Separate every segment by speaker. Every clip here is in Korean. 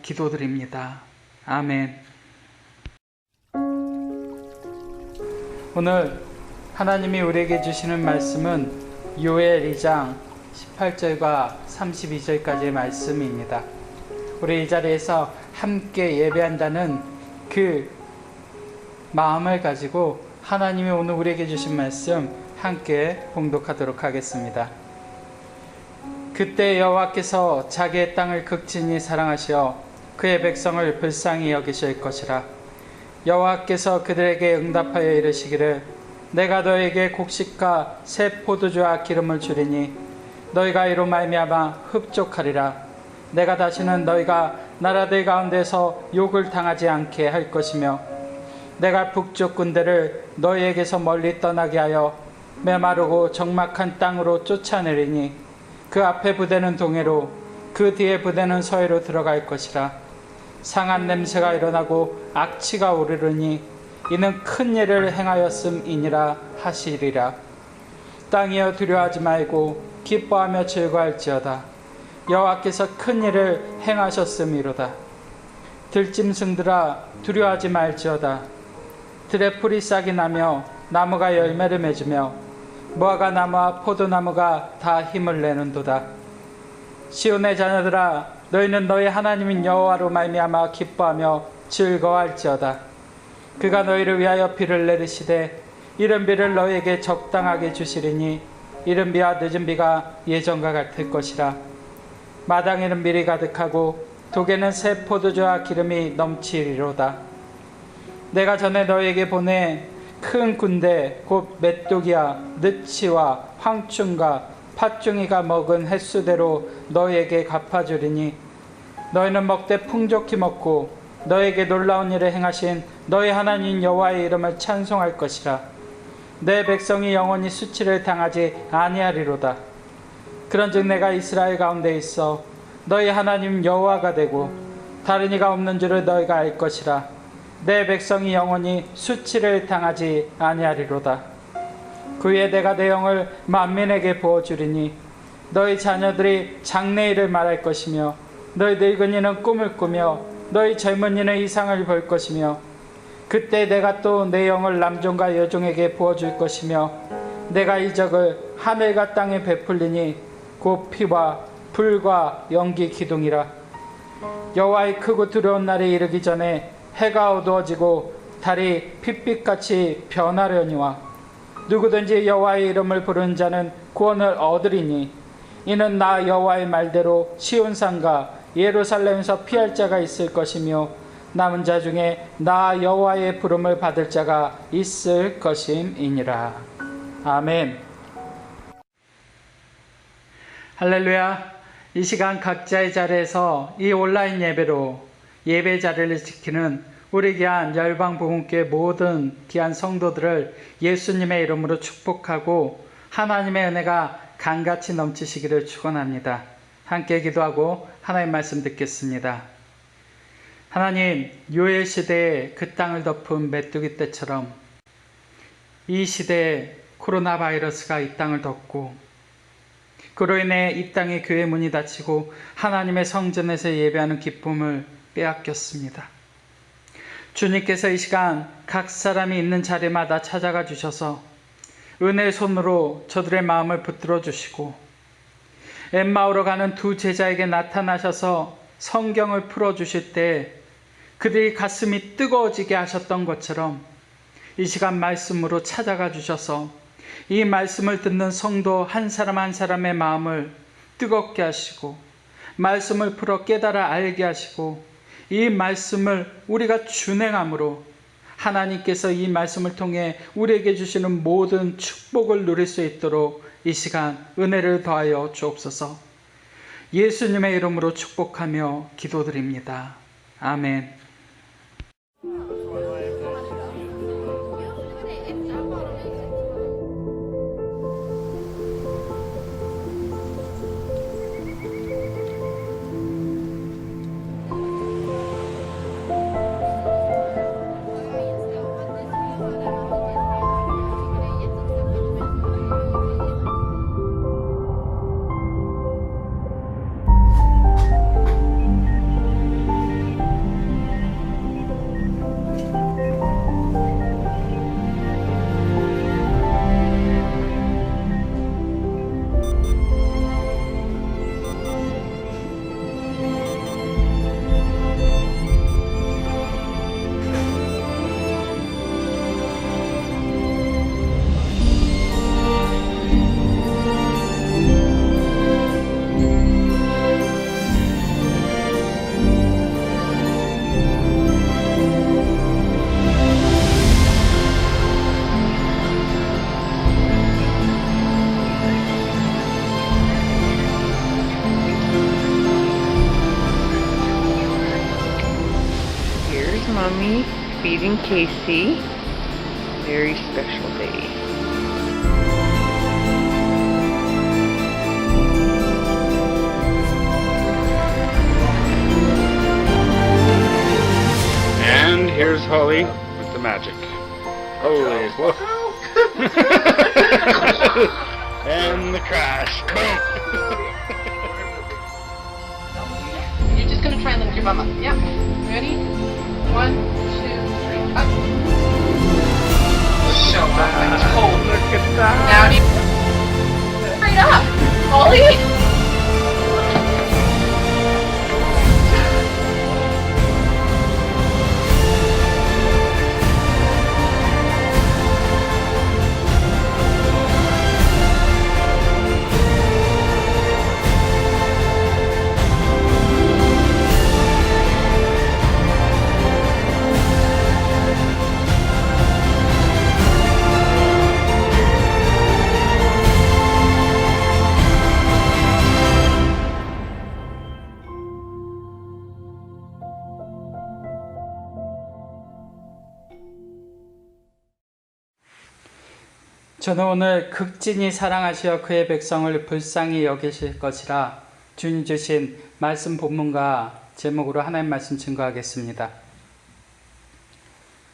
Speaker 1: 기도드립니다. 아멘. 오늘 하나님이 우리에게 주시는 말씀은 요엘 2장 18절과 32절까지의 말씀입니다. 우리 이 자리에서 함께 예배한다는 그 마음을 가지고 하나님이 오늘 우리에게 주신 말씀 함께 봉독하도록 하겠습니다. 그때 여호와께서 자기의 땅을 극진히 사랑하시어 그의 백성을 불쌍히 여기실 것이라. 여호와께서 그들에게 응답하여 이르시기를 내가 너에게 곡식과 새 포도주와 기름을 주리니 너희가 이로 말미암아 흡족하리라. 내가 다시는 너희가 나라들 가운데서 욕을 당하지 않게 할 것이며 내가 북쪽 군대를 너희에게서 멀리 떠나게 하여 메마르고 적막한 땅으로 쫓아내리니 그 앞에 부대는 동해로 그 뒤에 부대는 서해로 들어갈 것이라. 상한 냄새가 일어나고 악취가 오르르니 이는 큰 일을 행하였음이니라 하시리라. 땅이여 두려워하지 말고 기뻐하며 즐거워할지어다. 여호와께서 큰 일을 행하셨음이로다. 들짐승들아 두려워하지 말지어다. 들의 풀이 싹이 나며 나무가 열매를 맺으며 무화과 나무와 포도나무가 다 힘을 내는도다. 시온의 자녀들아 너희는 너희 하나님인 여호와로 말미암아 기뻐하며 즐거워할지어다. 그가 너희를 위하여 비를 내리시되 이른 비를 너희에게 적당하게 주시리니 이른 비와 늦은 비가 예전과 같을 것이라. 마당에는 밀이 가득하고 독에는 새 포도주와 기름이 넘치리로다. 내가 전에 너희에게 보내 큰 군대 곧 메뚜기와 느치와 황충과 팥중이가 먹은 횟수대로 너희에게 갚아주리니 너희는 먹되 풍족히 먹고 너희에게 놀라운 일을 행하신 너희 하나님 여호와의 이름을 찬송할 것이라. 내 백성이 영원히 수치를 당하지 아니하리로다. 그런즉 내가 이스라엘 가운데 있어 너희 하나님 여호와가 되고 다른 이가 없는 줄을 너희가 알 것이라. 내 백성이 영원히 수치를 당하지 아니하리로다. 그 후에 내가 내 영을 만민에게 부어주리니 너희 자녀들이 장래일을 말할 것이며 너희 늙은이는 꿈을 꾸며 너희 젊은이는 이상을 볼 것이며 그때 내가 또 내 영을 남종과 여종에게 부어줄 것이며 내가 이적을 하늘과 땅에 베풀리니 곧 피와 불과 연기 기둥이라. 여호와의 크고 두려운 날이 이르기 전에 해가 어두워지고 달이 핏빛같이 변하려니와 누구든지 여호와의 이름을 부르는 자는 구원을 얻으리니 이는 나 여호와의 말대로 시온산과 예루살렘에서 피할 자가 있을 것이며 남은 자 중에 나 여호와의 부름을 받을 자가 있을 것임이니라. 아멘. 할렐루야. 이 시간 각자의 자리에서 이 온라인 예배로 예배 자리를 지키는 우리 귀한 열방복음교회 모든 귀한 성도들을 예수님의 이름으로 축복하고 하나님의 은혜가 강같이 넘치시기를 축원합니다. 함께 기도하고 하나님 말씀 듣겠습니다. 하나님, 요엘 시대에 그 땅을 덮은 메뚜기 떼처럼 이 시대에 코로나 바이러스가 이 땅을 덮고 그로 인해 이 땅의 교회 문이 닫히고 하나님의 성전에서 예배하는 기쁨을 빼앗겼습니다. 주님께서 이 시간 각 사람이 있는 자리마다 찾아가 주셔서 은혜의 손으로 저들의 마음을 붙들어 주시고 엠마오로 가는 두 제자에게 나타나셔서 성경을 풀어주실 때 그들이 가슴이 뜨거워지게 하셨던 것처럼 이 시간 말씀으로 찾아가 주셔서 이 말씀을 듣는 성도 한 사람 한 사람의 마음을 뜨겁게 하시고 말씀을 풀어 깨달아 알게 하시고 이 말씀을 우리가 준행함으로 하나님께서 이 말씀을 통해 우리에게 주시는 모든 축복을 누릴 수 있도록 이 시간 은혜를 더하여 주옵소서. 예수님의 이름으로 축복하며 기도드립니다. 아멘.
Speaker 2: Mommy feeding Casey. Very special day.
Speaker 3: And here's Holly with the magic. Holy whoa. And the crash. Boom.
Speaker 4: You're just gonna try and lift your bum up. Yep. Ready? 1, 2, 3, up. So it's cold.
Speaker 3: Look at that.
Speaker 4: Now do you straight up, Holly?
Speaker 1: 저는 오늘 극진히 사랑하시어 그의 백성을 불쌍히 여기실 것이라 주님 주신 말씀 본문과 제목으로 하나님 말씀 증거하겠습니다.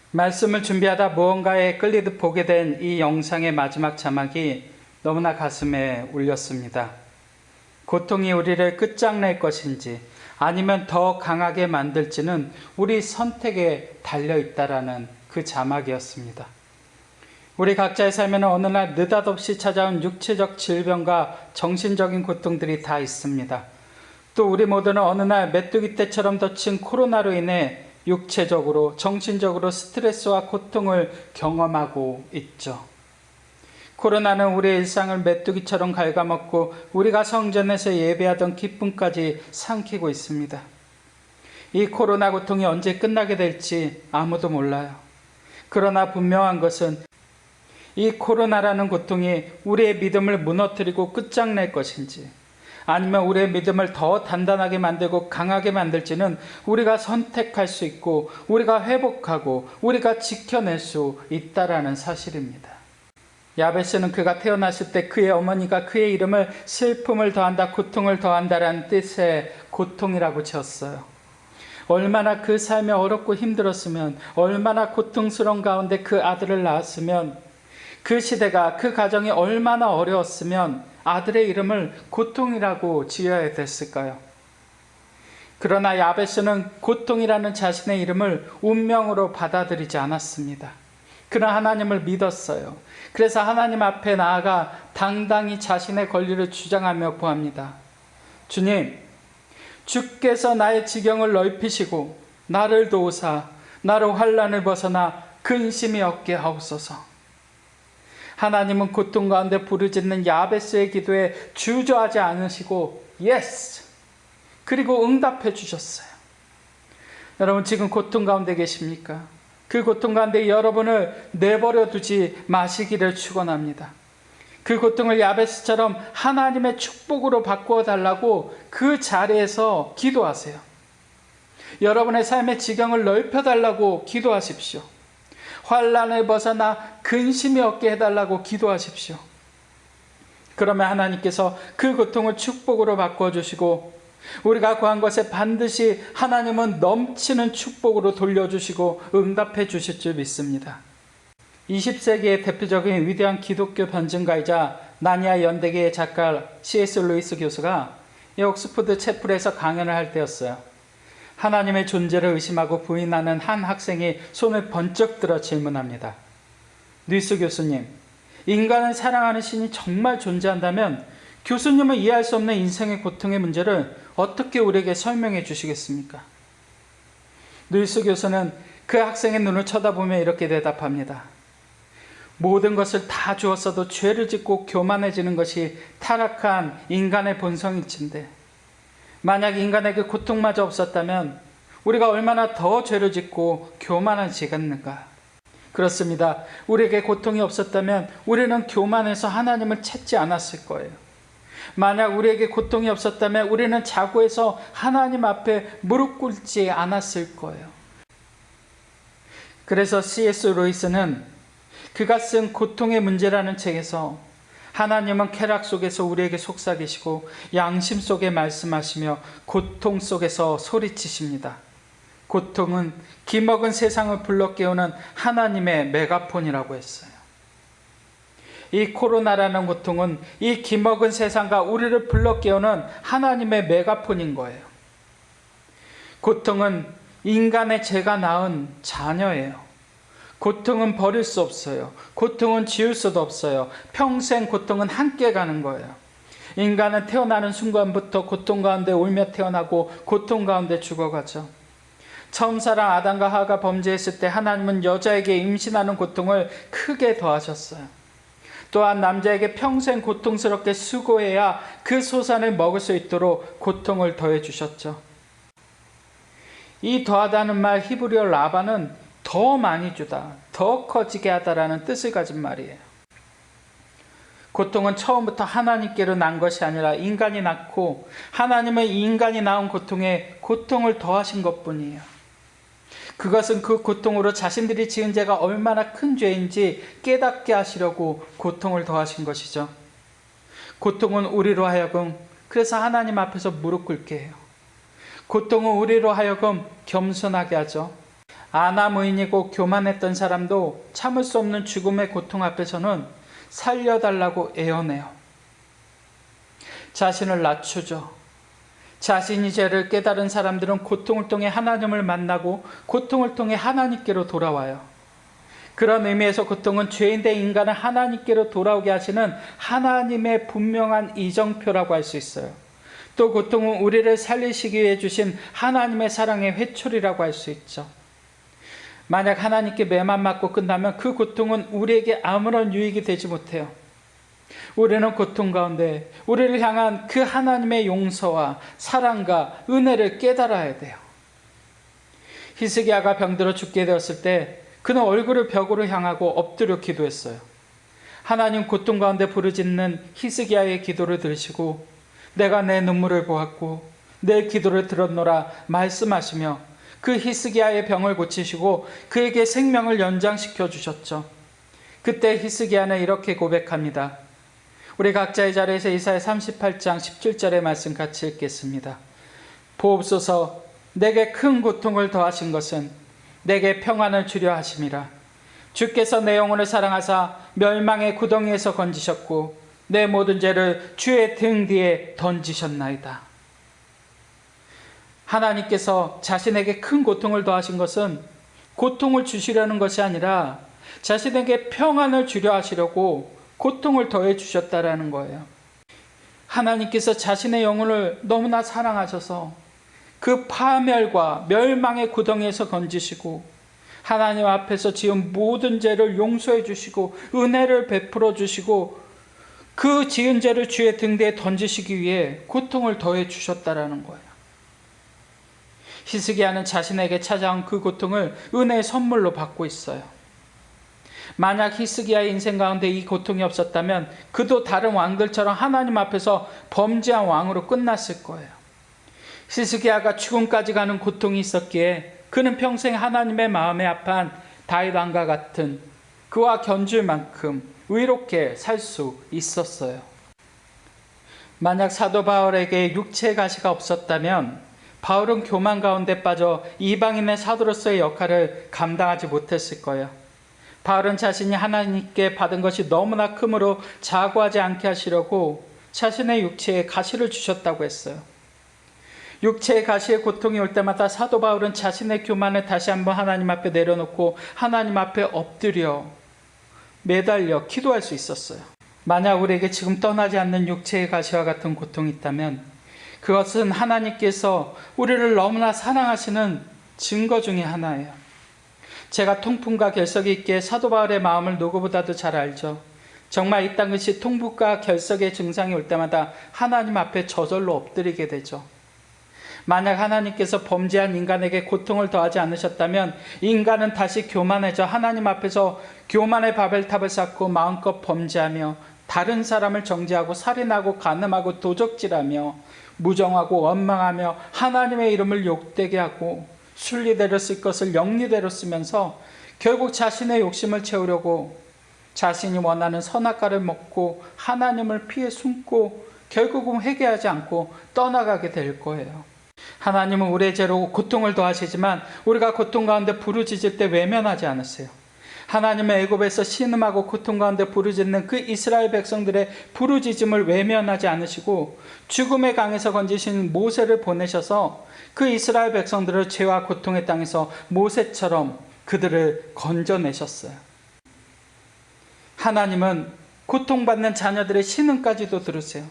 Speaker 1: 말씀을 준비하다 무언가에 끌리듯 보게 된 이 영상의 마지막 자막이 너무나 가슴에 울렸습니다. 고통이 우리를 끝장낼 것인지 아니면 더 강하게 만들지는 우리 선택에 달려있다라는 그 자막이었습니다. 우리 각자의 삶에는 어느 날 느닷없이 찾아온 육체적 질병과 정신적인 고통들이 다 있습니다. 또 우리 모두는 어느 날 메뚜기 떼처럼 덮친 코로나로 인해 육체적으로, 정신적으로 스트레스와 고통을 경험하고 있죠. 코로나는 우리의 일상을 메뚜기처럼 갉아먹고 우리가 성전에서 예배하던 기쁨까지 삼키고 있습니다. 이 코로나 고통이 언제 끝나게 될지 아무도 몰라요. 그러나 분명한 것은 이 코로나라는 고통이 우리의 믿음을 무너뜨리고 끝장낼 것인지 아니면 우리의 믿음을 더 단단하게 만들고 강하게 만들지는 우리가 선택할 수 있고 우리가 회복하고 우리가 지켜낼 수 있다라는 사실입니다. 야베스는 그가 태어났을 때 그의 어머니가 그의 이름을 슬픔을 더한다, 고통을 더한다라는 뜻의 고통이라고 지었어요. 얼마나 그 삶이 어렵고 힘들었으면, 얼마나 고통스러운 가운데 그 아들을 낳았으면, 그 시대가, 그 가정이 얼마나 어려웠으면 아들의 이름을 고통이라고 지어야 됐을까요? 그러나 야베스는 고통이라는 자신의 이름을 운명으로 받아들이지 않았습니다. 그는 하나님을 믿었어요. 그래서 하나님 앞에 나아가 당당히 자신의 권리를 주장하며 구합니다. 주님, 주께서 나의 지경을 넓히시고 나를 도우사 나로 환난을 벗어나 근심이 없게 하옵소서. 하나님은 고통 가운데 부르짖는 야베스의 기도에 주저하지 않으시고 예스! 그리고 응답해 주셨어요. 여러분 지금 고통 가운데 계십니까? 그 고통 가운데 여러분을 내버려 두지 마시기를 축원합니다. 그 고통을 야베스처럼 하나님의 축복으로 바꾸어 달라고 그 자리에서 기도하세요. 여러분의 삶의 지경을 넓혀 달라고 기도하십시오. 환난을 벗어나 근심이 없게 해달라고 기도하십시오. 그러면 하나님께서 그 고통을 축복으로 바꿔주시고 우리가 구한 것에 반드시 하나님은 넘치는 축복으로 돌려주시고 응답해 주실 줄 믿습니다. 20세기의 대표적인 위대한 기독교 변증가이자 나니아 연대계의 작가 C.S. 루이스 교수가 이 옥스퍼드 채플에서 강연을 할 때였어요. 하나님의 존재를 의심하고 부인하는 한 학생이 손을 번쩍 들어 질문합니다. 루이스 교수님, 인간을 사랑하는 신이 정말 존재한다면 교수님은 이해할 수 없는 인생의 고통의 문제를 어떻게 우리에게 설명해 주시겠습니까? 루이스 교수는 그 학생의 눈을 쳐다보며 이렇게 대답합니다. 모든 것을 다 주었어도 죄를 짓고 교만해지는 것이 타락한 인간의 본성일진데 만약 인간에게 고통마저 없었다면 우리가 얼마나 더 죄를 짓고 교만해지겠는가? 그렇습니다. 우리에게 고통이 없었다면 우리는 교만해서 하나님을 찾지 않았을 거예요. 만약 우리에게 고통이 없었다면 우리는 자고해서 하나님 앞에 무릎 꿇지 않았을 거예요. 그래서 C.S. 루이스는 그가 쓴 고통의 문제라는 책에서 하나님은 쾌락 속에서 우리에게 속삭이시고 양심 속에 말씀하시며 고통 속에서 소리치십니다. 고통은 기먹은 세상을 불러 깨우는 하나님의 메가폰이라고 했어요. 이 코로나라는 고통은 이 기먹은 세상과 우리를 불러 깨우는 하나님의 메가폰인 거예요. 고통은 인간의 죄가 낳은 자녀예요. 고통은 버릴 수 없어요. 고통은 지울 수도 없어요. 평생 고통은 함께 가는 거예요. 인간은 태어나는 순간부터 고통 가운데 울며 태어나고 고통 가운데 죽어가죠. 처음 사랑 아담과 하와가 범죄했을 때 하나님은 여자에게 임신하는 고통을 크게 더하셨어요. 또한 남자에게 평생 고통스럽게 수고해야 그 소산을 먹을 수 있도록 고통을 더해 주셨죠. 이 더하다는 말 히브리어 라바는 더 많이 주다, 더 커지게 하다라는 뜻을 가진 말이에요. 고통은 처음부터 하나님께로 난 것이 아니라 인간이 낳고 하나님은 인간이 낳은 고통에 고통을 더하신 것뿐이에요. 그것은 그 고통으로 자신들이 지은 죄가 얼마나 큰 죄인지 깨닫게 하시려고 고통을 더하신 것이죠. 고통은 우리로 하여금 그래서 하나님 앞에서 무릎 꿇게 해요. 고통은 우리로 하여금 겸손하게 하죠. 아나무인이고 교만했던 사람도 참을 수 없는 죽음의 고통 앞에서는 살려달라고 애원해요. 자신을 낮추죠. 자신이 죄를 깨달은 사람들은 고통을 통해 하나님을 만나고 고통을 통해 하나님께로 돌아와요. 그런 의미에서 고통은 죄인된 인간을 하나님께로 돌아오게 하시는 하나님의 분명한 이정표라고 할 수 있어요. 또 고통은 우리를 살리시기 위해 주신 하나님의 사랑의 회초리라고 할 수 있죠. 만약 하나님께 매만 맞고 끝나면 그 고통은 우리에게 아무런 유익이 되지 못해요. 우리는 고통 가운데 우리를 향한 그 하나님의 용서와 사랑과 은혜를 깨달아야 돼요. 히스기야가 병들어 죽게 되었을 때 그는 얼굴을 벽으로 향하고 엎드려 기도했어요. 하나님 고통 가운데 부르짖는 히스기야의 기도를 들으시고 내가 내 눈물을 보았고 내 기도를 들었노라 말씀하시며 그 히스기야의 병을 고치시고 그에게 생명을 연장시켜 주셨죠. 그때 히스기야는 이렇게 고백합니다. 우리 각자의 자리에서 이사야 38장 17절의 말씀 같이 읽겠습니다. 보옵소서 내게 큰 고통을 더하신 것은 내게 평안을 주려 하심이라. 주께서 내 영혼을 사랑하사 멸망의 구덩이에서 건지셨고 내 모든 죄를 주의 등 뒤에 던지셨나이다. 하나님께서 자신에게 큰 고통을 더하신 것은 고통을 주시려는 것이 아니라 자신에게 평안을 주려 하시려고 고통을 더해 주셨다라는 거예요. 하나님께서 자신의 영혼을 너무나 사랑하셔서 그 파멸과 멸망의 구덩이에서 건지시고 하나님 앞에서 지은 모든 죄를 용서해 주시고 은혜를 베풀어 주시고 그 지은 죄를 주의 등 뒤에 던지시기 위해 고통을 더해 주셨다라는 거예요. 히스기야는 자신에게 찾아온 그 고통을 은혜의 선물로 받고 있어요. 만약 히스기야의 인생 가운데 이 고통이 없었다면 그도 다른 왕들처럼 하나님 앞에서 범죄한 왕으로 끝났을 거예요. 히스기야가 죽음까지 가는 고통이 있었기에 그는 평생 하나님의 마음에 합한 다윗 왕과 같은 그와 견줄 만큼 의롭게 살 수 있었어요. 만약 사도 바울에게 육체의 가시가 없었다면 바울은 교만 가운데 빠져 이방인의 사도로서의 역할을 감당하지 못했을 거예요. 바울은 자신이 하나님께 받은 것이 너무나 크므로 자고하지 않게 하시려고 자신의 육체에 가시를 주셨다고 했어요. 육체의 가시의 고통이 올 때마다 사도 바울은 자신의 교만을 다시 한번 하나님 앞에 내려놓고 하나님 앞에 엎드려 매달려 기도할 수 있었어요. 만약 우리에게 지금 떠나지 않는 육체의 가시와 같은 고통이 있다면 그것은 하나님께서 우리를 너무나 사랑하시는 증거 중에 하나예요. 제가 통풍과 결석이 있기에 사도 바울의 마음을 누구보다도 잘 알죠. 정말 이 땅같이 통풍과 결석의 증상이 올 때마다 하나님 앞에 저절로 엎드리게 되죠. 만약 하나님께서 범죄한 인간에게 고통을 더하지 않으셨다면 인간은 다시 교만해져 하나님 앞에서 교만의 바벨탑을 쌓고 마음껏 범죄하며 다른 사람을 정죄하고 살인하고 간음하고 도적질하며 무정하고 원망하며 하나님의 이름을 욕되게 하고 순리대로 쓸 것을 영리대로 쓰면서 결국 자신의 욕심을 채우려고 자신이 원하는 선악과를 먹고 하나님을 피해 숨고 결국은 회개하지 않고 떠나가게 될 거예요. 하나님은 우리의 죄로 고통을 더하시지만 우리가 고통 가운데 부르짖을 때 외면하지 않으세요. 하나님의 애굽에서 신음하고 고통 가운데 부르짖는 그 이스라엘 백성들의 부르짖음을 외면하지 않으시고 죽음의 강에서 건지신 모세를 보내셔서 그 이스라엘 백성들을 죄와 고통의 땅에서 모세처럼 그들을 건져내셨어요. 하나님은 고통받는 자녀들의 신음까지도 들으세요.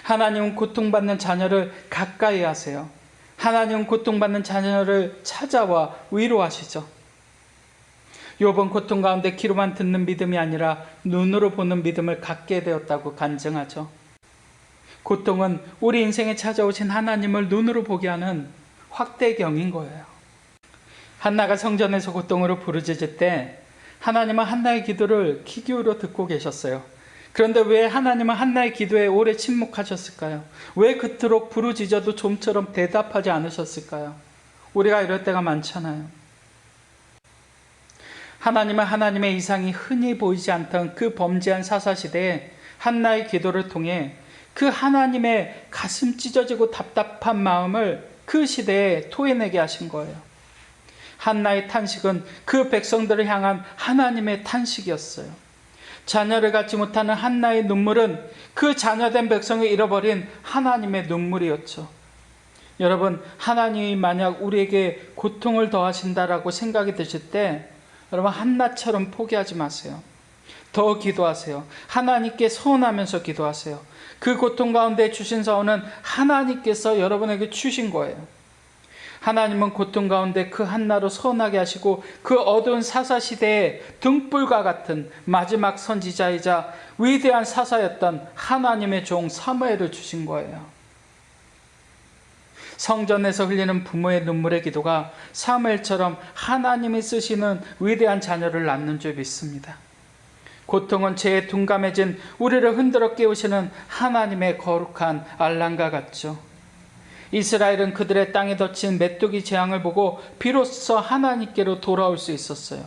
Speaker 1: 하나님은 고통받는 자녀를 가까이 하세요. 하나님은 고통받는 자녀를 찾아와 위로하시죠. 욥은 고통 가운데 귀로만 듣는 믿음이 아니라 눈으로 보는 믿음을 갖게 되었다고 간증하죠. 고통은 우리 인생에 찾아오신 하나님을 눈으로 보게 하는 확대경인 거예요. 한나가 성전에서 고통으로 부르짖을 때 하나님은 한나의 기도를 귀 기울여 듣고 계셨어요. 그런데 왜 하나님은 한나의 기도에 오래 침묵하셨을까요? 왜 그토록 부르짖어도 좀처럼 대답하지 않으셨을까요? 우리가 이럴 때가 많잖아요. 하나님은 하나님의 이상이 흔히 보이지 않던 그 범죄한 사사시대에 한나의 기도를 통해 그 하나님의 가슴 찢어지고 답답한 마음을 그 시대에 토해내게 하신 거예요. 한나의 탄식은 그 백성들을 향한 하나님의 탄식이었어요. 자녀를 갖지 못하는 한나의 눈물은 그 자녀된 백성을 잃어버린 하나님의 눈물이었죠. 여러분, 하나님이 만약 우리에게 고통을 더하신다라고 생각이 드실 때 여러분, 한나처럼 포기하지 마세요. 더 기도하세요. 하나님께 서원하면서 기도하세요. 그 고통 가운데 주신 서원은 하나님께서 여러분에게 주신 거예요. 하나님은 고통 가운데 그 한나로 서원하게 하시고 그 어두운 사사시대의 등불과 같은 마지막 선지자이자 위대한 사사였던 하나님의 종 사무엘을 주신 거예요. 성전에서 흘리는 부모의 눈물의 기도가 사무엘처럼 하나님이 쓰시는 위대한 자녀를 낳는 줄 믿습니다. 고통은 죄에 둔감해진 우리를 흔들어 깨우시는 하나님의 거룩한 알랑가 같죠. 이스라엘은 그들의 땅에 덮친 메뚜기 재앙을 보고 비로소 하나님께로 돌아올 수 있었어요.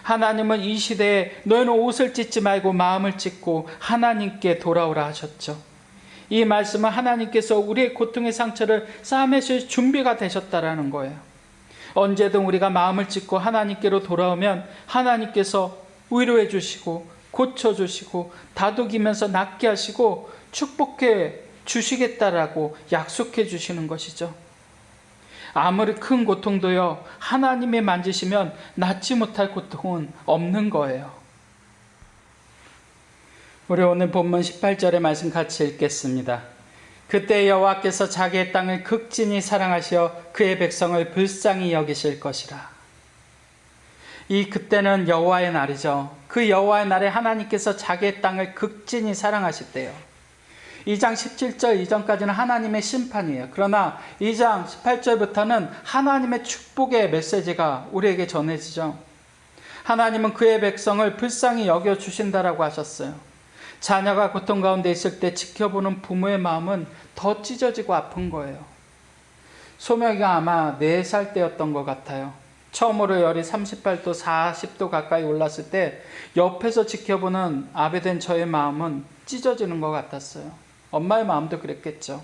Speaker 1: 하나님은 이 시대에 너희는 옷을 찢지 말고 마음을 찢고 하나님께 돌아오라 하셨죠. 이 말씀은 하나님께서 우리의 고통의 상처를 싸매실 준비가 되셨다라는 거예요. 언제든 우리가 마음을 찢고 하나님께로 돌아오면 하나님께서 위로해 주시고 고쳐주시고 다독이면서 낫게 하시고 축복해 주시겠다라고 약속해 주시는 것이죠. 아무리 큰 고통도요, 하나님이 만지시면 낫지 못할 고통은 없는 거예요. 우리 오늘 본문 18절의 말씀 같이 읽겠습니다. 그때 여호와께서 자기의 땅을 극진히 사랑하시어 그의 백성을 불쌍히 여기실 것이라. 이 그때는 여호와의 날이죠. 그 여호와의 날에 하나님께서 자기의 땅을 극진히 사랑하실 때요. 2장 17절 이전까지는 하나님의 심판이에요. 그러나 2장 18절부터는 하나님의 축복의 메시지가 우리에게 전해지죠. 하나님은 그의 백성을 불쌍히 여겨주신다라고 하셨어요. 자녀가 고통 가운데 있을 때 지켜보는 부모의 마음은 더 찢어지고 아픈 거예요. 소명이가 아마 4살 때였던 것 같아요. 처음으로 열이 38도, 40도 가까이 올랐을 때 옆에서 지켜보는 아비 된 저의 마음은 찢어지는 것 같았어요. 엄마의 마음도 그랬겠죠.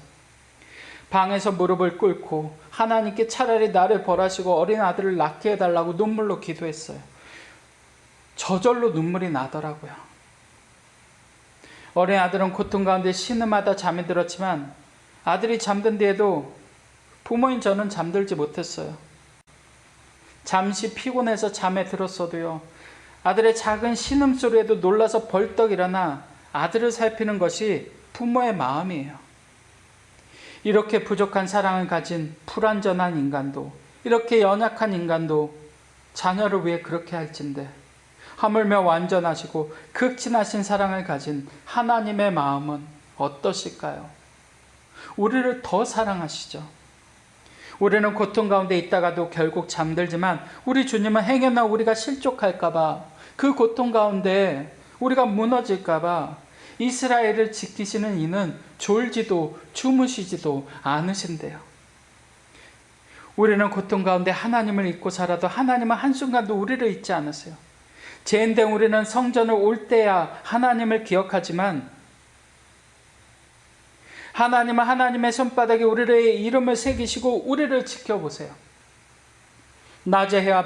Speaker 1: 방에서 무릎을 꿇고 하나님께 차라리 나를 벌하시고 어린 아들을 낳게 해달라고 눈물로 기도했어요. 저절로 눈물이 나더라고요. 어린 아들은 고통 가운데 신음하다 잠이 들었지만 아들이 잠든 뒤에도 부모인 저는 잠들지 못했어요. 잠시 피곤해서 잠에 들었어도요, 아들의 작은 신음소리에도 놀라서 벌떡 일어나 아들을 살피는 것이 부모의 마음이에요. 이렇게 부족한 사랑을 가진 불완전한 인간도, 이렇게 연약한 인간도 자녀를 위해 그렇게 할진데 하물며 완전하시고 극진하신 사랑을 가진 하나님의 마음은 어떠실까요? 우리를 더 사랑하시죠. 우리는 고통 가운데 있다가도 결국 잠들지만 우리 주님은 행여나 우리가 실족할까봐, 그 고통 가운데 우리가 무너질까봐 이스라엘을 지키시는 이는 졸지도 주무시지도 않으신대요. 우리는 고통 가운데 하나님을 잊고 살아도 하나님은 한순간도 우리를 잊지 않으세요. 죄인된 우리는 성전을 올 때야 하나님을 기억하지만 하나님은 하나님의 손바닥에 우리의 이름을 새기시고 우리를 지켜보세요. 낮의 해와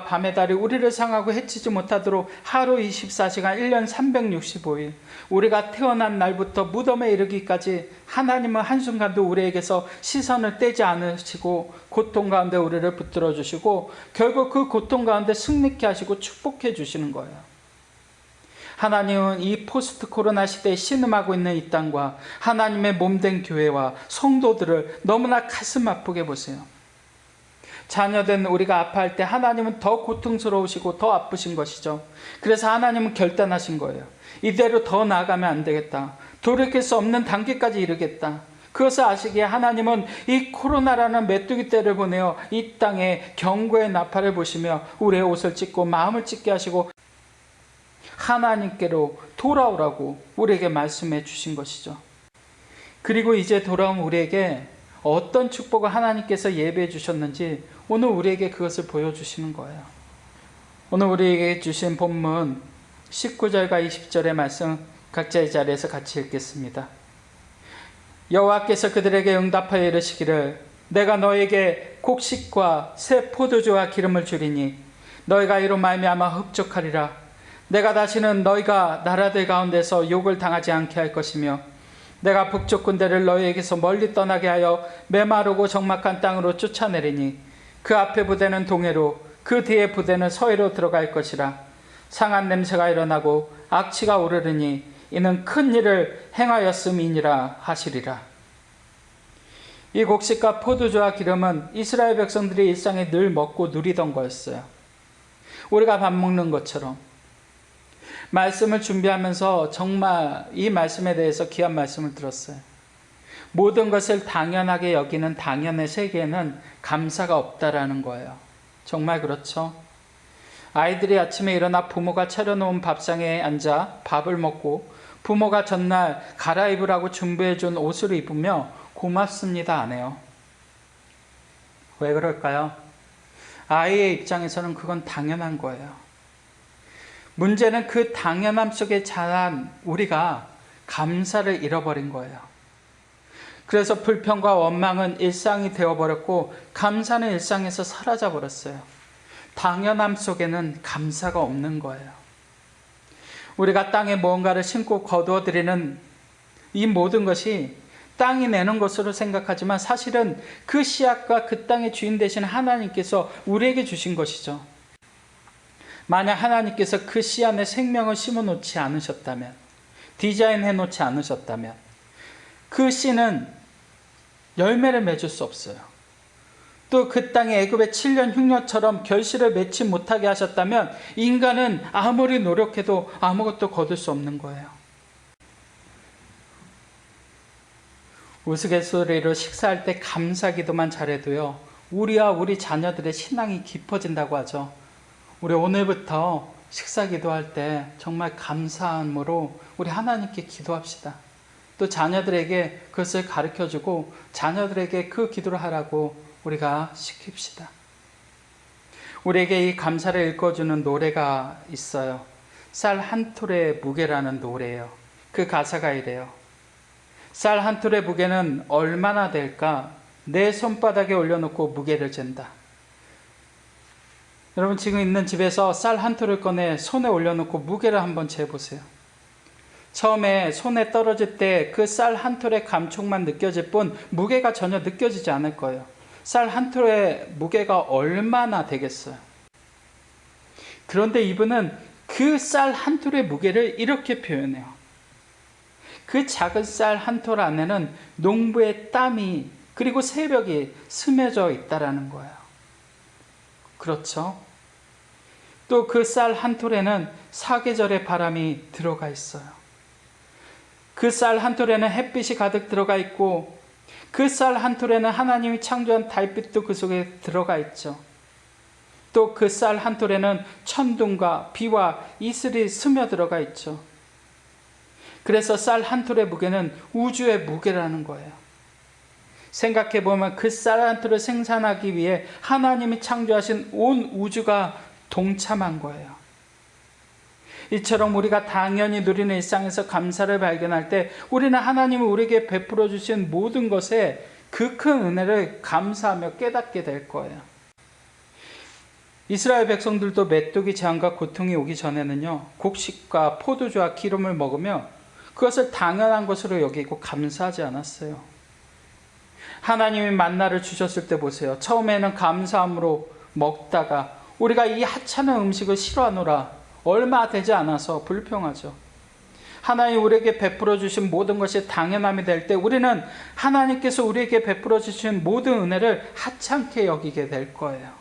Speaker 1: 밤의 달이 우리를 상하고 해치지 못하도록 하루 24시간 1년 365일 우리가 태어난 날부터 무덤에 이르기까지 하나님은 한순간도 우리에게서 시선을 떼지 않으시고 고통 가운데 우리를 붙들어 주시고 결국 그 고통 가운데 승리케 하시고 축복해 주시는 거예요. 하나님은 이 포스트 코로나 시대에 신음하고 있는 이 땅과 하나님의 몸된 교회와 성도들을 너무나 가슴 아프게 보세요. 자녀된 우리가 아파할 때 하나님은 더 고통스러우시고 더 아프신 것이죠. 그래서 하나님은 결단하신 거예요. 이대로 더 나아가면 안 되겠다. 돌이킬 수 없는 단계까지 이르겠다. 그것을 아시기에 하나님은 이 코로나라는 메뚜기 떼를 보내어 이 땅에 경고의 나팔을 보시며 우리의 옷을 찢고 마음을 찢게 하시고 하나님께로 돌아오라고 우리에게 말씀해 주신 것이죠. 그리고 이제 돌아온 우리에게 어떤 축복을 하나님께서 예배해 주셨는지 오늘 우리에게 그것을 보여주시는 거예요. 오늘 우리에게 주신 본문 19절과 20절의 말씀 각자의 자리에서 같이 읽겠습니다. 여호와께서 그들에게 응답하여 이르시기를 내가 너에게 곡식과 새 포도주와 기름을 주리니 너희가 이로 말미암아 흡족하리라. 내가 다시는 너희가 나라들 가운데서 욕을 당하지 않게 할 것이며 내가 북쪽 군대를 너희에게서 멀리 떠나게 하여 메마르고 적막한 땅으로 쫓아내리니 그 앞에 부대는 동해로 그 뒤에 부대는 서해로 들어갈 것이라. 상한 냄새가 일어나고 악취가 오르르니 이는 큰 일을 행하였음이니라 하시리라. 이 곡식과 포도주와 기름은 이스라엘 백성들이 일상에 늘 먹고 누리던 거였어요. 우리가 밥 먹는 것처럼. 말씀을 준비하면서 정말 이 말씀에 대해서 귀한 말씀을 들었어요. 모든 것을 당연하게 여기는 당연의 세계에는 감사가 없다라는 거예요. 정말 그렇죠. 아이들이 아침에 일어나 부모가 차려놓은 밥상에 앉아 밥을 먹고 부모가 전날 갈아입으라고 준비해준 옷을 입으며 고맙습니다 안 해요. 왜 그럴까요? 아이의 입장에서는 그건 당연한 거예요. 문제는 그 당연함 속에 자란 우리가 감사를 잃어버린 거예요. 그래서 불평과 원망은 일상이 되어버렸고 감사는 일상에서 사라져버렸어요. 당연함 속에는 감사가 없는 거예요. 우리가 땅에 무언가를 심고 거두어들이는 이 모든 것이 땅이 내는 것으로 생각하지만 사실은 그 씨앗과 그 땅의 주인 되신 하나님께서 우리에게 주신 것이죠. 만약 하나님께서 그 씨 안에 생명을 심어놓지 않으셨다면, 디자인해 놓지 않으셨다면 그 씨는 열매를 맺을 수 없어요. 또 그 땅에 애굽의 7년 흉년처럼 결실을 맺지 못하게 하셨다면 인간은 아무리 노력해도 아무것도 거둘 수 없는 거예요. 우스갯소리로 식사할 때 감사기도만 잘해도요, 우리와 우리 자녀들의 신앙이 깊어진다고 하죠. 우리 오늘부터 식사 기도할 때 정말 감사함으로 우리 하나님께 기도합시다. 또 자녀들에게 그것을 가르쳐주고 자녀들에게 그 기도를 하라고 우리가 시킵시다. 우리에게 이 감사를 읽어주는 노래가 있어요. 쌀 한 톨의 무게라는 노래예요. 그 가사가 이래요. 쌀 한 톨의 무게는 얼마나 될까? 내 손바닥에 올려놓고 무게를 잰다. 여러분 지금 있는 집에서 쌀 한 톨을 꺼내 손에 올려놓고 무게를 한번 재보세요. 처음에 손에 떨어질 때 그 쌀 한 톨의 감촉만 느껴질 뿐 무게가 전혀 느껴지지 않을 거예요. 쌀 한 톨의 무게가 얼마나 되겠어요. 그런데 이분은 그 쌀 한 톨의 무게를 이렇게 표현해요. 그 작은 쌀 한 톨 안에는 농부의 땀이 그리고 새벽이 스며져 있다라는 거예요. 그렇죠? 또 그 쌀 한 톨에는 사계절의 바람이 들어가 있어요. 그 쌀 한 톨에는 햇빛이 가득 들어가 있고 그 쌀 한 톨에는 하나님이 창조한 달빛도 그 속에 들어가 있죠. 또 그 쌀 한 톨에는 천둥과 비와 이슬이 스며들어가 있죠. 그래서 쌀 한 톨의 무게는 우주의 무게라는 거예요. 생각해보면 그 쌀 한 틀을 생산하기 위해 하나님이 창조하신 온 우주가 동참한 거예요. 이처럼 우리가 당연히 누리는 일상에서 감사를 발견할 때 우리는 하나님이 우리에게 베풀어 주신 모든 것에 그 큰 은혜를 감사하며 깨닫게 될 거예요. 이스라엘 백성들도 메뚜기 재앙과 고통이 오기 전에는요, 곡식과 포도주와 기름을 먹으며 그것을 당연한 것으로 여기고 감사하지 않았어요. 하나님이 만나를 주셨을 때 보세요. 처음에는 감사함으로 먹다가 우리가 이 하찮은 음식을 싫어하노라 얼마 되지 않아서 불평하죠. 하나님 우리에게 베풀어 주신 모든 것이 당연함이 될 때 우리는 하나님께서 우리에게 베풀어 주신 모든 은혜를 하찮게 여기게 될 거예요.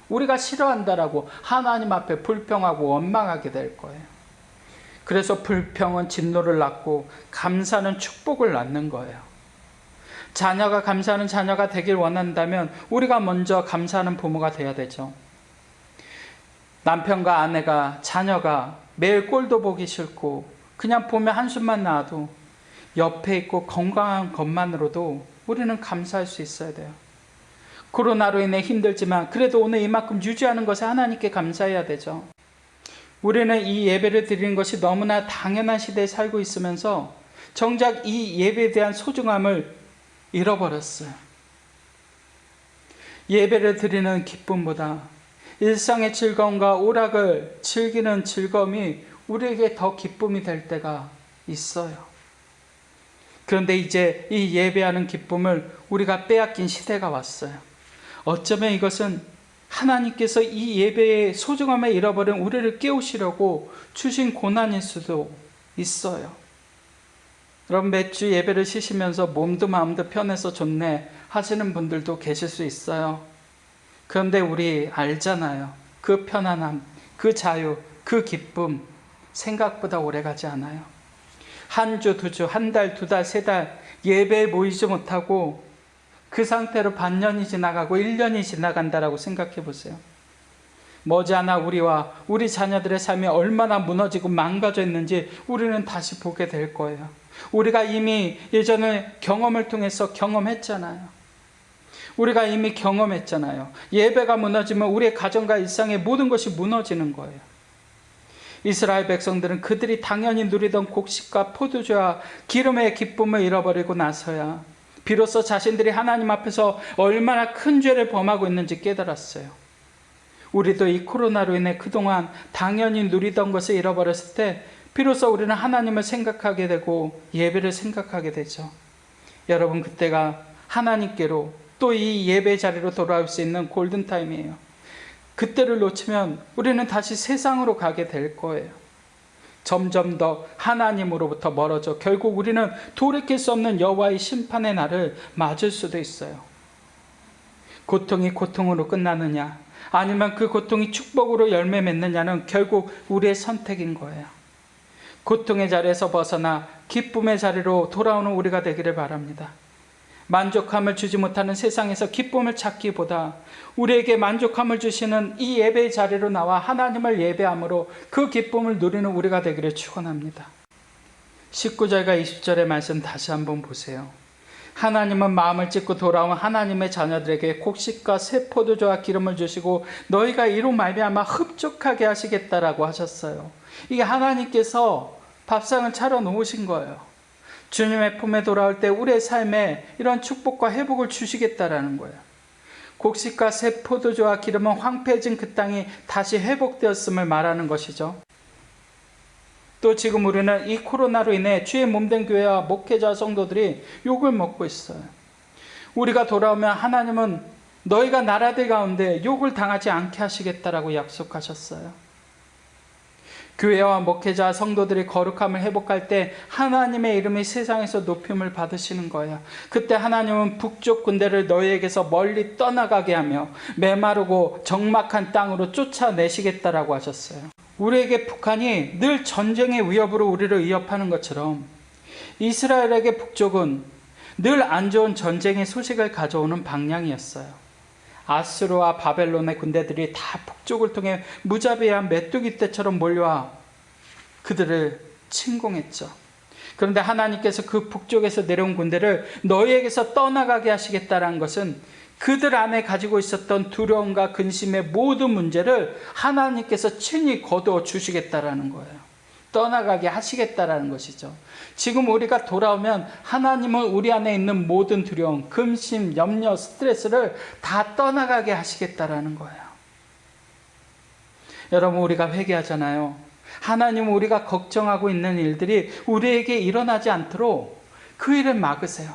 Speaker 1: 우리가 싫어한다라고 하나님 앞에 불평하고 원망하게 될 거예요. 그래서 불평은 진노를 낳고 감사는 축복을 낳는 거예요. 자녀가 감사하는 자녀가 되길 원한다면 우리가 먼저 감사하는 부모가 돼야 되죠. 남편과 아내가 자녀가 매일 꼴도 보기 싫고 그냥 보면 한숨만 나와도 옆에 있고 건강한 것만으로도 우리는 감사할 수 있어야 돼요. 코로나로 인해 힘들지만 그래도 오늘 이만큼 유지하는 것에 하나님께 감사해야 되죠. 우리는 이 예배를 드리는 것이 너무나 당연한 시대에 살고 있으면서 정작 이 예배에 대한 소중함을 잃어버렸어요. 예배를 드리는 기쁨보다 일상의 즐거움과 오락을 즐기는 즐거움이 우리에게 더 기쁨이 될 때가 있어요. 그런데 이제 이 예배하는 기쁨을 우리가 빼앗긴 시대가 왔어요. 어쩌면 이것은 하나님께서 이 예배의 소중함을 잃어버린 우리를 깨우시려고 주신 고난일 수도 있어요. 여러분 매주 예배를 쉬시면서 몸도 마음도 편해서 좋네 하시는 분들도 계실 수 있어요. 그런데 우리 알잖아요. 그 편안함, 그 자유, 그 기쁨 생각보다 오래가지 않아요. 한 주, 두 주, 한 달, 두 달, 세 달 예배에 모이지 못하고 그 상태로 반년이 지나가고 1년이 지나간다라고 생각해 보세요. 머지않아 우리와 우리 자녀들의 삶이 얼마나 무너지고 망가져 있는지 우리는 다시 보게 될 거예요. 우리가 이미 예전에 경험을 통해서 경험했잖아요. 우리가 이미 경험했잖아요. 예배가 무너지면 우리의 가정과 일상의 모든 것이 무너지는 거예요. 이스라엘 백성들은 그들이 당연히 누리던 곡식과 포도주와 기름의 기쁨을 잃어버리고 나서야 비로소 자신들이 하나님 앞에서 얼마나 큰 죄를 범하고 있는지 깨달았어요. 우리도 이 코로나로 인해 그동안 당연히 누리던 것을 잃어버렸을 때 비로소 우리는 하나님을 생각하게 되고 예배를 생각하게 되죠. 여러분 그때가 하나님께로 또 이 예배 자리로 돌아올 수 있는 골든타임이에요. 그때를 놓치면 우리는 다시 세상으로 가게 될 거예요. 점점 더 하나님으로부터 멀어져 결국 우리는 돌이킬 수 없는 여호와의 심판의 날을 맞을 수도 있어요. 고통이 고통으로 끝나느냐 아니면 그 고통이 축복으로 열매 맺느냐는 결국 우리의 선택인 거예요. 고통의 자리에서 벗어나 기쁨의 자리로 돌아오는 우리가 되기를 바랍니다. 만족함을 주지 못하는 세상에서 기쁨을 찾기보다 우리에게 만족함을 주시는 이 예배의 자리로 나와 하나님을 예배함으로 그 기쁨을 누리는 우리가 되기를 축원합니다. 19절과 20절의 말씀 다시 한번 보세요. 하나님은 마음을 찢고 돌아온 하나님의 자녀들에게 곡식과 새 포도주와 기름을 주시고 너희가 이로 말미암아 흡족하게 하시겠다라고 하셨어요. 이게 하나님께서 밥상을 차려 놓으신 거예요. 주님의 품에 돌아올 때 우리의 삶에 이런 축복과 회복을 주시겠다라는 거예요. 곡식과 새 포도주와 기름은 황폐해진 그 땅이 다시 회복되었음을 말하는 것이죠. 또 지금 우리는 이 코로나로 인해 주의 몸된 교회와 목회자 성도들이 욕을 먹고 있어요. 우리가 돌아오면 하나님은 너희가 나라들 가운데 욕을 당하지 않게 하시겠다라고 약속하셨어요. 교회와 목회자 성도들이 거룩함을 회복할 때 하나님의 이름이 세상에서 높임을 받으시는 거예요. 그때 하나님은 북쪽 군대를 너희에게서 멀리 떠나가게 하며 메마르고 적막한 땅으로 쫓아내시겠다라고 하셨어요. 우리에게 북한이 늘 전쟁의 위협으로 우리를 위협하는 것처럼 이스라엘에게 북쪽은 늘 안 좋은 전쟁의 소식을 가져오는 방향이었어요. 아수르와 바벨론의 군대들이 다 북쪽을 통해 무자비한 메뚜기 떼처럼 몰려와 그들을 침공했죠. 그런데 하나님께서 그 북쪽에서 내려온 군대를 너희에게서 떠나가게 하시겠다라는 것은 그들 안에 가지고 있었던 두려움과 근심의 모든 문제를 하나님께서 친히 거두어 주시겠다라는 거예요. 떠나가게 하시겠다라는 것이죠. 지금 우리가 돌아오면 하나님은 우리 안에 있는 모든 두려움, 근심, 염려, 스트레스를 다 떠나가게 하시겠다라는 거예요. 여러분, 우리가 회개하잖아요. 하나님은 우리가 걱정하고 있는 일들이 우리에게 일어나지 않도록 그 일을 막으세요.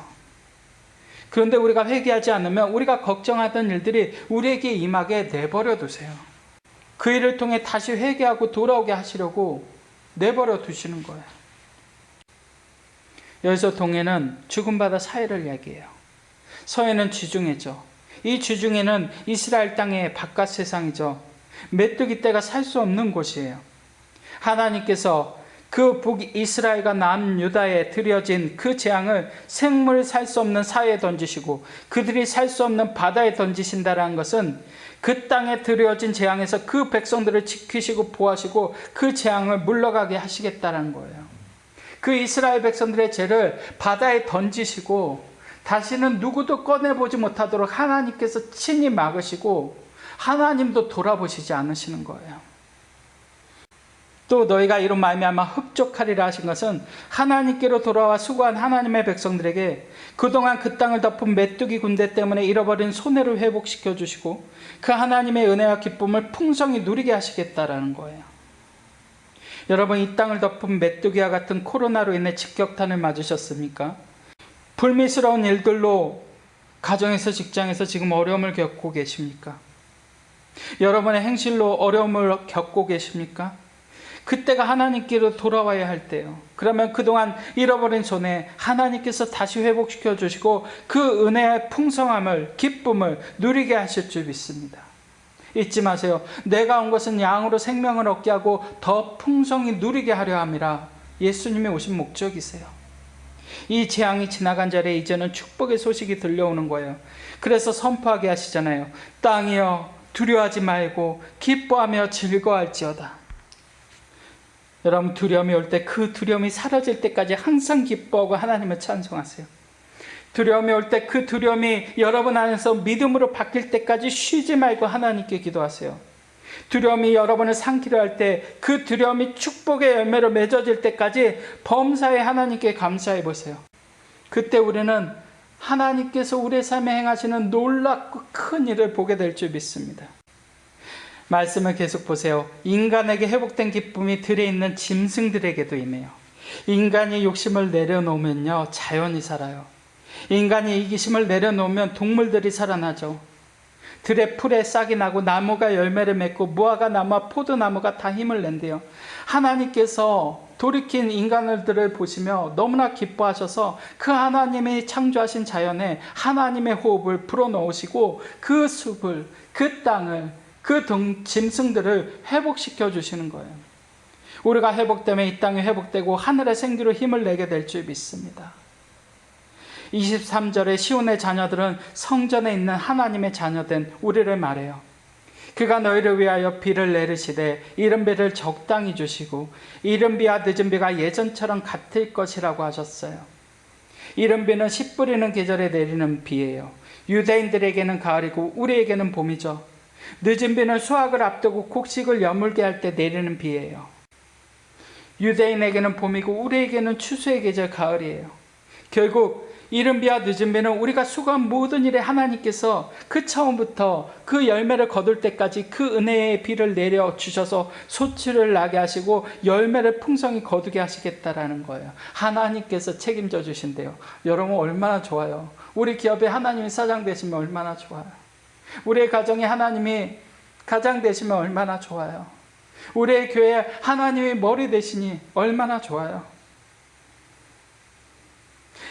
Speaker 1: 그런데 우리가 회개하지 않으면 우리가 걱정하던 일들이 우리에게 임하게 내버려 두세요. 그 일을 통해 다시 회개하고 돌아오게 하시려고 내버려 두시는 거예요. 여기서 동해는 죽은 바다 사이를 얘기해요. 서해는 지중해죠. 이 지중해는 이스라엘 땅의 바깥 세상이죠. 메뚜기 떼가 살 수 없는 곳이에요. 하나님께서 그 북이스라엘과 남유다에 들여진 그 재앙을 생물 살 수 없는 사회에 던지시고 그들이 살 수 없는 바다에 던지신다는 것은 그 땅에 들여진 재앙에서 그 백성들을 지키시고 보호하시고 그 재앙을 물러가게 하시겠다는 거예요. 그 이스라엘 백성들의 죄를 바다에 던지시고 다시는 누구도 꺼내보지 못하도록 하나님께서 친히 막으시고 하나님도 돌아보시지 않으시는 거예요. 또 너희가 이런 말미암아 흡족하리라 하신 것은 하나님께로 돌아와 수고한 하나님의 백성들에게 그동안 그 땅을 덮은 메뚜기 군대 때문에 잃어버린 손해를 회복시켜 주시고 그 하나님의 은혜와 기쁨을 풍성히 누리게 하시겠다라는 거예요. 여러분, 이 땅을 덮은 메뚜기와 같은 코로나로 인해 직격탄을 맞으셨습니까? 불미스러운 일들로 가정에서 직장에서 지금 어려움을 겪고 계십니까? 여러분의 행실로 어려움을 겪고 계십니까? 그때가 하나님께로 돌아와야 할 때요. 그러면 그동안 잃어버린 손에 하나님께서 다시 회복시켜 주시고 그 은혜의 풍성함을, 기쁨을 누리게 하실 줄 믿습니다. 잊지 마세요. 내가 온 것은 양으로 생명을 얻게 하고 더 풍성히 누리게 하려 함이라. 예수님이 오신 목적이세요. 이 재앙이 지나간 자리에 이제는 축복의 소식이 들려오는 거예요. 그래서 선포하게 하시잖아요. 땅이여 두려워하지 말고 기뻐하며 즐거워할지어다. 여러분, 두려움이 올 때 그 두려움이 사라질 때까지 항상 기뻐하고 하나님을 찬송하세요. 두려움이 올 때 그 두려움이 여러분 안에서 믿음으로 바뀔 때까지 쉬지 말고 하나님께 기도하세요. 두려움이 여러분을 삼키려 할 때 그 두려움이 축복의 열매로 맺어질 때까지 범사에 하나님께 감사해 보세요. 그때 우리는 하나님께서 우리의 삶에 행하시는 놀랍고 큰 일을 보게 될 줄 믿습니다. 말씀을 계속 보세요. 인간에게 회복된 기쁨이 들에 있는 짐승들에게도 임해요. 인간이 욕심을 내려놓으면요, 자연이 살아요. 인간이 이기심을 내려놓으면 동물들이 살아나죠. 들의 풀에 싹이 나고 나무가 열매를 맺고 무화과 나무와 포도나무가 다 힘을 낸대요. 하나님께서 돌이킨 인간들을 보시며 너무나 기뻐하셔서 그 하나님이 창조하신 자연에 하나님의 호흡을 불어넣으시고 그 숲을, 그 땅을, 그 짐승들을 회복시켜 주시는 거예요. 우리가 회복되면 이 땅이 회복되고 하늘의 생기로 힘을 내게 될 줄 믿습니다. 23절에 시온의 자녀들은 성전에 있는 하나님의 자녀된 우리를 말해요. 그가 너희를 위하여 비를 내리시되 이른 비를 적당히 주시고 이른 비와 늦은 비가 예전처럼 같을 것이라고 하셨어요. 이른 비는 씨 뿌리는 계절에 내리는 비예요. 유대인들에게는 가을이고 우리에게는 봄이죠. 늦은 비는 수확을 앞두고 곡식을 여물게 할 때 내리는 비예요. 유대인에게는 봄이고 우리에게는 추수의 계절 가을이에요. 결국 이른 비와 늦은 비는 우리가 수고한 모든 일에 하나님께서 그 처음부터 그 열매를 거둘 때까지 그 은혜의 비를 내려주셔서 소출을 나게 하시고 열매를 풍성히 거두게 하시겠다라는 거예요. 하나님께서 책임져 주신대요. 여러분, 얼마나 좋아요. 우리 기업에 하나님이 사장 되시면 얼마나 좋아요. 우리의 가정에 하나님이 가장 되시면 얼마나 좋아요. 우리의 교회에 하나님이 머리 되시니 얼마나 좋아요.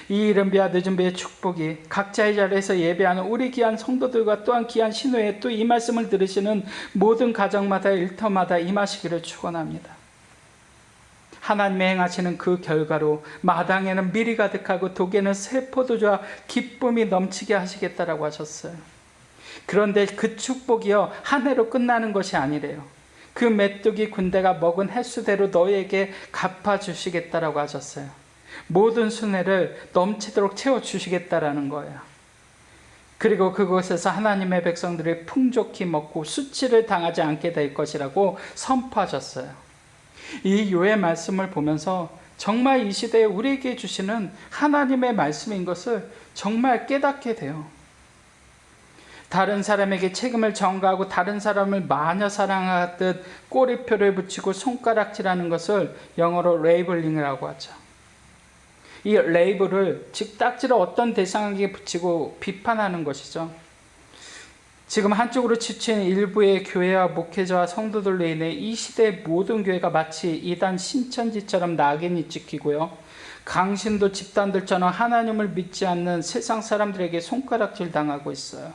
Speaker 1: 이 이른 비와 늦은 비의 축복이 각자의 자리에서 예배하는 우리 귀한 성도들과 또한 귀한 신우에 또 이 말씀을 들으시는 모든 가정마다 일터마다 임하시기를 축원합니다. 하나님의 행하시는 그 결과로 마당에는 밀이 가득하고 독에는 새 포도주와 기쁨이 넘치게 하시겠다라고 하셨어요. 그런데 그 축복이요, 한 해로 끝나는 것이 아니래요. 그 메뚜기 군대가 먹은 횟수대로 너희에게 갚아주시겠다라고 하셨어요. 모든 순회를 넘치도록 채워주시겠다라는 거예요. 그리고 그곳에서 하나님의 백성들이 풍족히 먹고 수치를 당하지 않게 될 것이라고 선포하셨어요. 이 요의 말씀을 보면서 정말 이 시대에 우리에게 주시는 하나님의 말씀인 것을 정말 깨닫게 돼요. 다른 사람에게 책임을 전가하고 다른 사람을 마녀 사랑하듯 꼬리표를 붙이고 손가락질하는 것을 영어로 레이블링이라고 하죠. 이 레이블을, 즉 딱지를 어떤 대상에게 붙이고 비판하는 것이죠. 지금 한쪽으로 치친 일부의 교회와 목회자와 성도들로 인해 이 시대의 모든 교회가 마치 이단 신천지처럼 낙인이 찍히고요, 강신도 집단들처럼 하나님을 믿지 않는 세상 사람들에게 손가락질 당하고 있어요.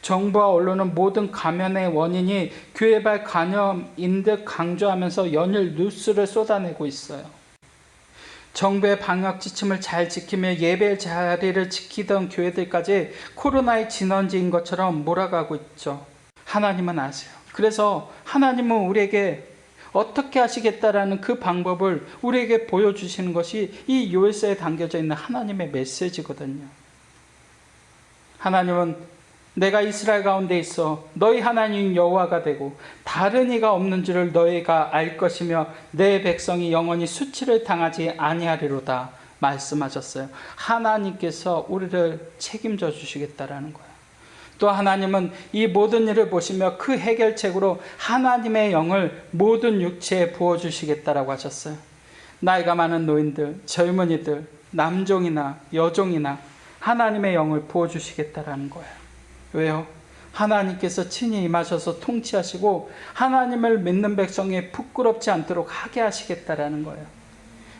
Speaker 1: 정부와 언론은 모든 감염의 원인이 교회발 간염인 듯 강조하면서 연일 뉴스를 쏟아내고 있어요. 정부의 방역 지침을 잘 지키며 예배 자리를 지키던 교회들까지 코로나의 진원지인 것처럼 몰아가고 있죠. 하나님은 아세요. 그래서 하나님은 우리에게 어떻게 하시겠다라는 그 방법을 우리에게 보여주시는 것이 이 요엘서에 담겨져 있는 하나님의 메시지거든요. 하나님은 내가 이스라엘 가운데 있어 너희 하나님 여호와가 되고 다른 이가 없는 줄을 너희가 알 것이며 내 백성이 영원히 수치를 당하지 아니하리로다 말씀하셨어요. 하나님께서 우리를 책임져 주시겠다라는 거예요. 또 하나님은 이 모든 일을 보시며 그 해결책으로 하나님의 영을 모든 육체에 부어주시겠다라고 하셨어요. 나이가 많은 노인들, 젊은이들, 남종이나 여종이나 하나님의 영을 부어주시겠다라는 거예요. 왜요? 하나님께서 친히 임하셔서 통치하시고 하나님을 믿는 백성이 부끄럽지 않도록 하게 하시겠다라는 거예요.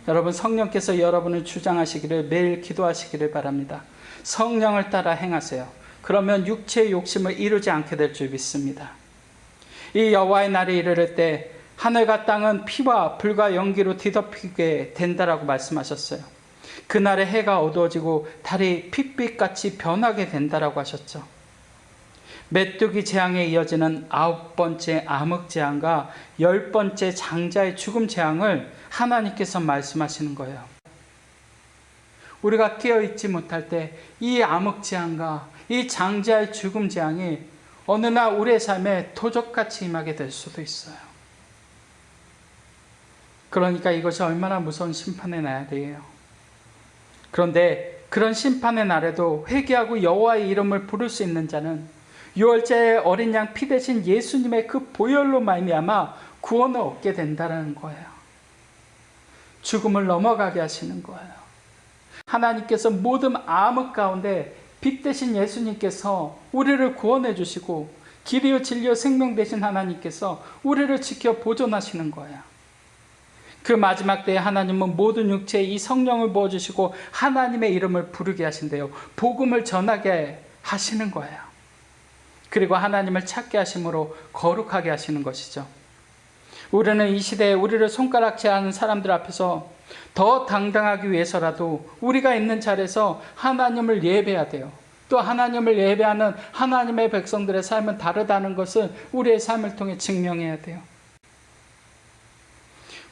Speaker 1: 여러분, 성령께서 여러분을 주장하시기를 매일 기도하시기를 바랍니다. 성령을 따라 행하세요. 그러면 육체의 욕심을 이루지 않게 될 줄 믿습니다. 이 여호와의 날이 이르를 때 하늘과 땅은 피와 불과 연기로 뒤덮이게 된다라고 말씀하셨어요. 그날에 해가 어두워지고 달이 핏빛같이 변하게 된다라고 하셨죠. 메뚜기 재앙에 이어지는 9번째 암흑 재앙과 10번째 장자의 죽음 재앙을 하나님께서 말씀하시는 거예요. 우리가 깨어있지 못할 때 이 암흑 재앙과 이 장자의 죽음 재앙이 어느 날 우리의 삶에 도적같이 임하게 될 수도 있어요. 그러니까 이것이 얼마나 무서운 심판의 날이에요. 그런데 그런 심판의 날에도 회개하고 여호와의 이름을 부를 수 있는 자는 유월절의 어린 양 피 대신 예수님의 그 보혈로 말미암아 구원을 얻게 된다는 거예요. 죽음을 넘어가게 하시는 거예요. 하나님께서 모든 암흑 가운데 빛 대신 예수님께서 우리를 구원해 주시고 길이요 진리요 생명 되신 하나님께서 우리를 지켜 보존하시는 거예요. 그 마지막 때에 하나님은 모든 육체에 이 성령을 부어주시고 하나님의 이름을 부르게 하신대요. 복음을 전하게 하시는 거예요. 그리고 하나님을 찾게 하심으로 거룩하게 하시는 것이죠. 우리는 이 시대에 우리를 손가락질하는 사람들 앞에서 더 당당하기 위해서라도 우리가 있는 자리에서 하나님을 예배해야 돼요. 또 하나님을 예배하는 하나님의 백성들의 삶은 다르다는 것을 우리의 삶을 통해 증명해야 돼요.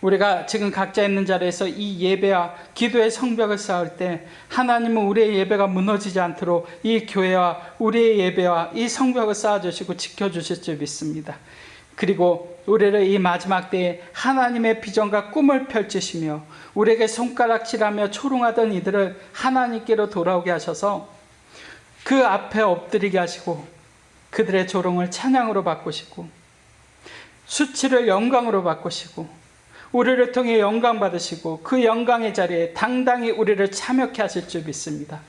Speaker 1: 우리가 지금 각자 있는 자리에서 이 예배와 기도의 성벽을 쌓을 때 하나님은 우리의 예배가 무너지지 않도록 이 교회와 우리의 예배와 이 성벽을 쌓아주시고 지켜주실 줄 믿습니다. 그리고 우리를 이 마지막 때에 하나님의 비전과 꿈을 펼치시며 우리에게 손가락질하며 초롱하던 이들을 하나님께로 돌아오게 하셔서 그 앞에 엎드리게 하시고 그들의 조롱을 찬양으로 바꾸시고 수치를 영광으로 바꾸시고 우리를 통해 영광 받으시고 그 영광의 자리에 당당히 우리를 참여케 하실 줄 믿습니다.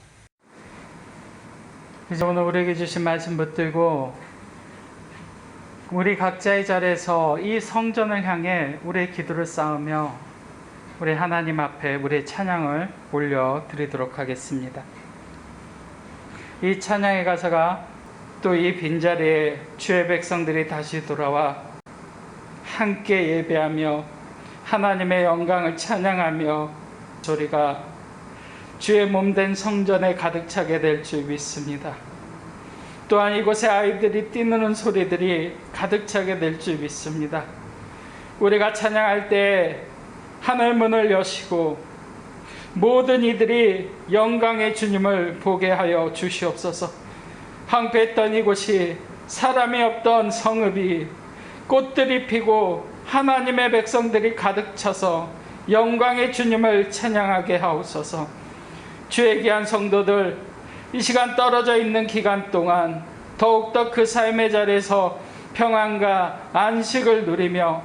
Speaker 1: 이제 오늘 우리에게 주신 말씀 붙들고 우리 각자의 자리에서 이 성전을 향해 우리의 기도를 쌓으며 우리 하나님 앞에 우리의 찬양을 올려드리도록 하겠습니다. 이 찬양의 가사가 또 이 빈자리에 주의 백성들이 다시 돌아와 함께 예배하며 하나님의 영광을 찬양하며 소리가 주의 몸된 성전에 가득 차게 될 줄 믿습니다. 또한 이곳에 아이들이 뛰노는 소리들이 가득 차게 될 줄 믿습니다. 우리가 찬양할 때 하늘 문을 여시고 모든 이들이 영광의 주님을 보게 하여 주시옵소서. 황폐했던 이곳이 사람이 없던 성읍이 꽃들이 피고 하나님의 백성들이 가득 차서 영광의 주님을 찬양하게 하옵소서. 주의 귀한 성도들, 이 시간 떨어져 있는 기간 동안 더욱더 그 삶의 자리에서 평안과 안식을 누리며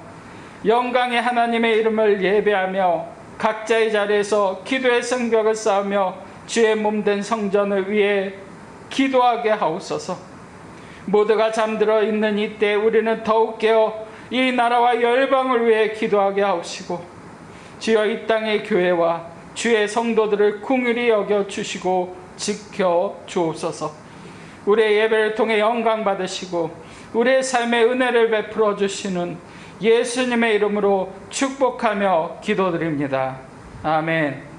Speaker 1: 영광의 하나님의 이름을 예배하며 각자의 자리에서 기도의 성벽을 쌓으며 주의 몸된 성전을 위해 기도하게 하옵소서. 모두가 잠들어 있는 이때 우리는 더욱 깨어 이 나라와 열방을 위해 기도하게 하옵시고, 주여 이 땅의 교회와 주의 성도들을 긍휼히 여겨 주시고 지켜 주옵소서. 우리의 예배를 통해 영광 받으시고 우리의 삶에 은혜를 베풀어 주시는 예수님의 이름으로 축복하며 기도드립니다. 아멘.